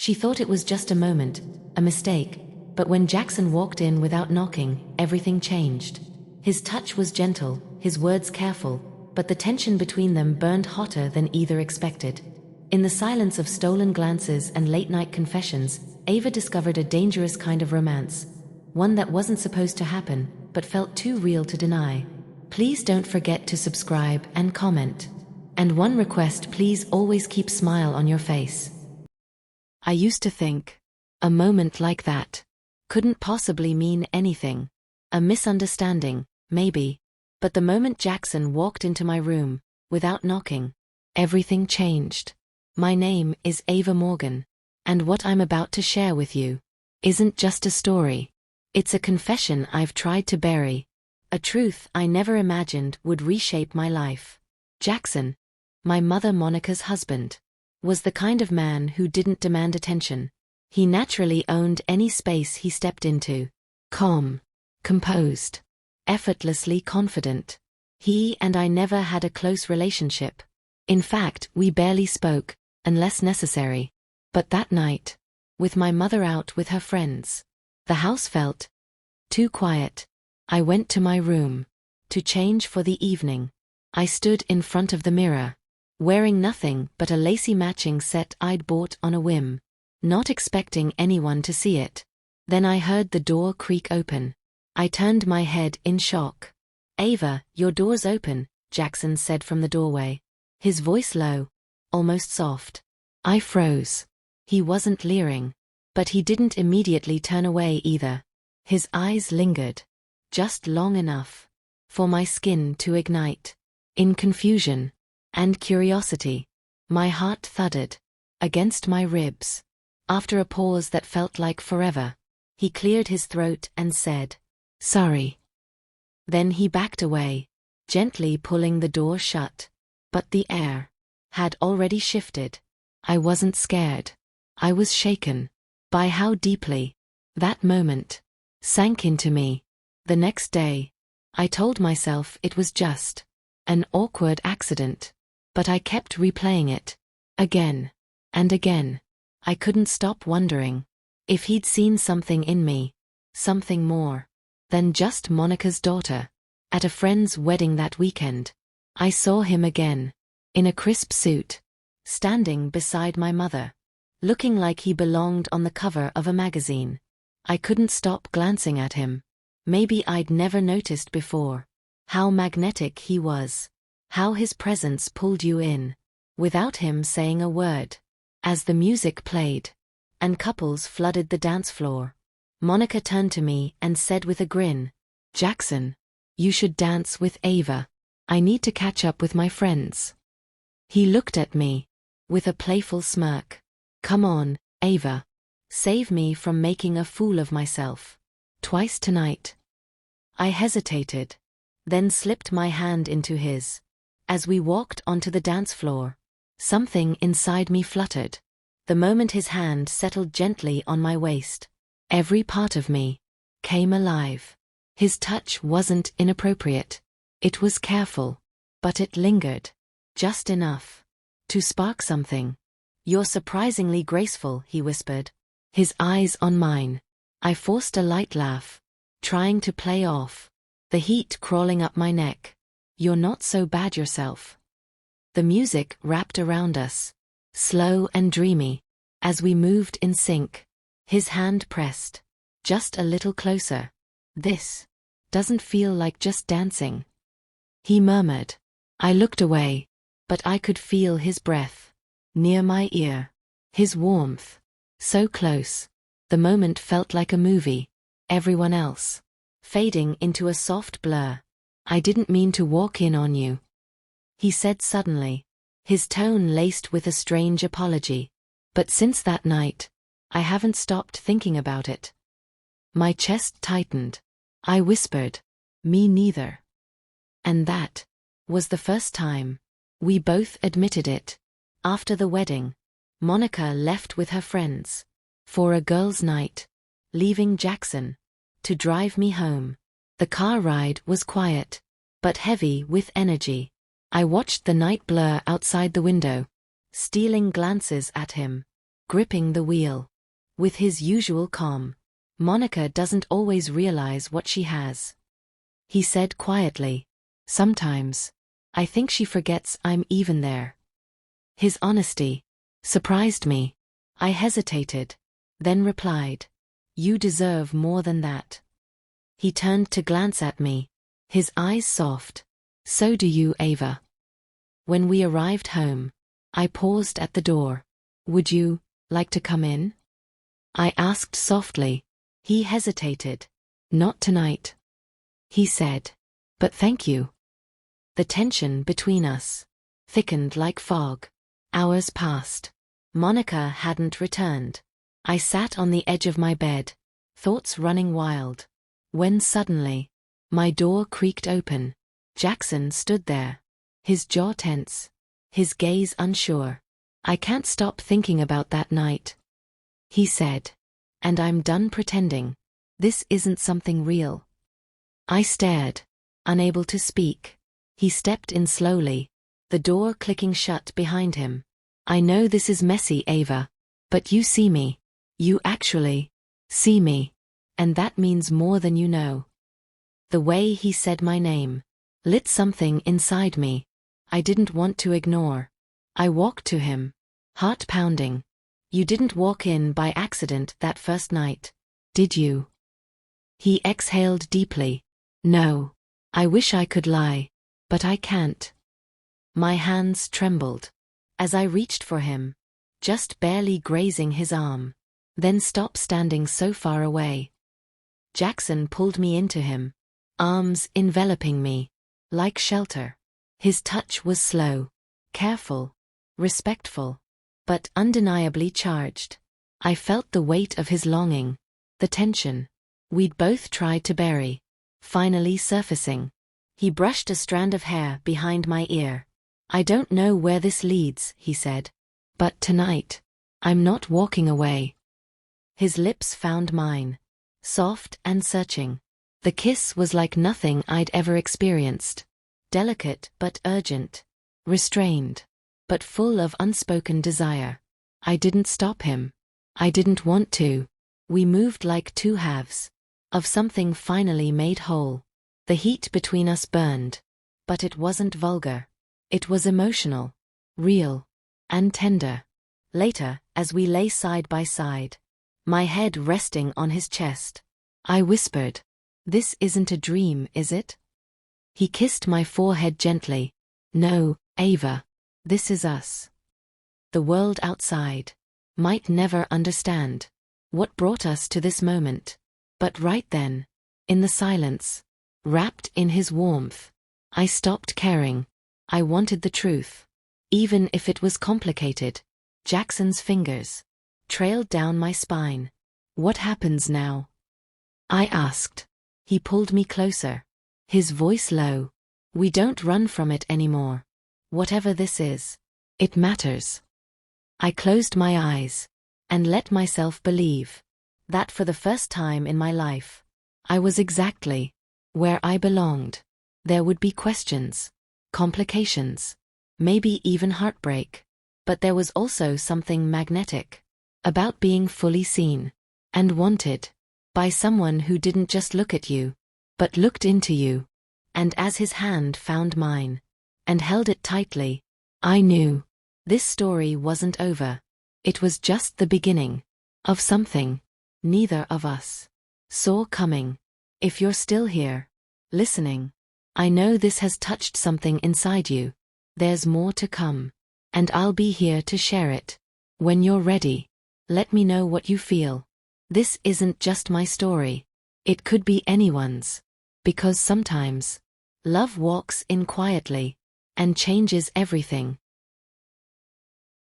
She thought it was just a moment, a mistake, but when Jackson walked in without knocking, everything changed. His touch was gentle, his words careful, but the tension between them burned hotter than either expected. In the silence of stolen glances and late-night confessions, Ava discovered a dangerous kind of romance. One that wasn't supposed to happen, but felt too real to deny. Please don't forget to subscribe and comment. And one request, please always keep a smile on your face. I used to think, a moment like that couldn't possibly mean anything. A misunderstanding, maybe. But the moment Jackson walked into my room, without knocking, everything changed. My name is Ava Morgan, and what I'm about to share with you isn't just a story. It's a confession I've tried to bury, a truth I never imagined would reshape my life. Jackson, my mother Monica's husband, was the kind of man who didn't demand attention. He naturally owned any space he stepped into. Calm, composed, effortlessly confident. He and I never had a close relationship. In fact, we barely spoke, unless necessary. But that night, with my mother out with her friends, the house felt too quiet. I went to my room to change for the evening. I stood in front of the mirror, wearing nothing but a lacy matching set I'd bought on a whim, not expecting anyone to see it. Then I heard the door creak open. I turned my head in shock. "Ava, your door's open," Jackson said from the doorway, his voice low, almost soft. I froze. He wasn't leering, but he didn't immediately turn away either. His eyes lingered, just long enough for my skin to ignite. In confusion and curiosity, my heart thudded against my ribs. After a pause that felt like forever, he cleared his throat and said, "Sorry." Then he backed away, gently pulling the door shut. But the air had already shifted. I wasn't scared. I was shaken by how deeply that moment sank into me. The next day, I told myself it was just an awkward accident, but I kept replaying it again and again. I couldn't stop wondering if he'd seen something in me, something more than just Monica's daughter. At a friend's wedding that weekend, I saw him again, in a crisp suit, standing beside my mother, looking like he belonged on the cover of a magazine. I couldn't stop glancing at him. Maybe I'd never noticed before how magnetic he was, how his presence pulled you in, without him saying a word. As the music played, and couples flooded the dance floor, Monica turned to me and said with a grin, "Jackson, you should dance with Ava. I need to catch up with my friends." He looked at me with a playful smirk. "Come on, Ava. Save me from making a fool of myself twice tonight." I hesitated, then slipped my hand into his. As we walked onto the dance floor, something inside me fluttered. The moment his hand settled gently on my waist, every part of me came alive. His touch wasn't inappropriate. It was careful, but it lingered, just enough to spark something. "You're surprisingly graceful," he whispered, his eyes on mine. I forced a light laugh, trying to play off the heat crawling up my neck. "You're not so bad yourself." The music wrapped around us, slow and dreamy, as we moved in sync. His hand pressed just a little closer. "This doesn't feel like just dancing," he murmured. I looked away, but I could feel his breath near my ear, his warmth so close. The moment felt like a movie, everyone else fading into a soft blur. "I didn't mean to walk in on you," he said suddenly, his tone laced with a strange apology. "But since that night, I haven't stopped thinking about it." My chest tightened. I whispered, "Me neither." And that was the first time we both admitted it. After the wedding, Monica left with her friends for a girls' night, leaving Jackson to drive me home. The car ride was quiet, but heavy with energy. I watched the night blur outside the window, stealing glances at him, gripping the wheel. With his usual calm. Monica doesn't always realize what she has. He said quietly. Sometimes. I think she forgets I'm even there. His honesty surprised me. I hesitated, then replied. You deserve more than that. He turned to glance at me, his eyes soft. So do you, Ava. When we arrived home, I paused at the door. Would you like to come in? I asked softly. He hesitated. Not tonight. He said. But thank you. The tension between us thickened like fog. Hours passed. Monica hadn't returned. I sat on the edge of my bed, thoughts running wild. When suddenly, my door creaked open. Jackson stood there, his jaw tense, his gaze unsure. I can't stop thinking about that night. He said. And I'm done pretending. This isn't something real. I stared, unable to speak. He stepped in slowly, the door clicking shut behind him. I know this is messy, Ava, but you see me. You actually see me. And that means more than you know. The way he said my name lit something inside me I didn't want to ignore. I walked to him, heart pounding. You didn't walk in by accident that first night, did you? He exhaled deeply. No. I wish I could lie, but I can't. My hands trembled as I reached for him, just barely grazing his arm, then stopped standing so far away. Jackson pulled me into him, arms enveloping me, like shelter. His touch was slow, careful, respectful, but undeniably charged. I felt the weight of his longing, the tension we'd both tried to bury, finally surfacing. He brushed a strand of hair behind my ear. I don't know where this leads, he said. But tonight, I'm not walking away. His lips found mine, soft and searching. The kiss was like nothing I'd ever experienced. Delicate but urgent, restrained, but full of unspoken desire. I didn't stop him. I didn't want to. We moved like two halves of something finally made whole. The heat between us burned, but it wasn't vulgar. It was emotional, real, and tender. Later, as we lay side by side, my head resting on his chest, I whispered, "This isn't a dream, is it?" He kissed my forehead gently. "No, Ava. This is us." The world outside might never understand what brought us to this moment. But right then, in the silence, wrapped in his warmth, I stopped caring. I wanted the truth. Even if it was complicated. Jackson's fingers trailed down my spine. "What happens now?" I asked. He pulled me closer, his voice low. "We don't run from it anymore. Whatever this is, it matters." I closed my eyes and let myself believe that for the first time in my life, I was exactly where I belonged. There would be questions, complications, maybe even heartbreak, but there was also something magnetic about being fully seen and wanted by someone who didn't just look at you, but looked into you. And as his hand found mine and held it tightly, I knew this story wasn't over. It was just the beginning of something neither of us saw coming. If you're still here, listening, I know this has touched something inside you. There's more to come, and I'll be here to share it. When you're ready, let me know what you feel. This isn't just my story. It could be anyone's. Because sometimes, love walks in quietly and changes everything.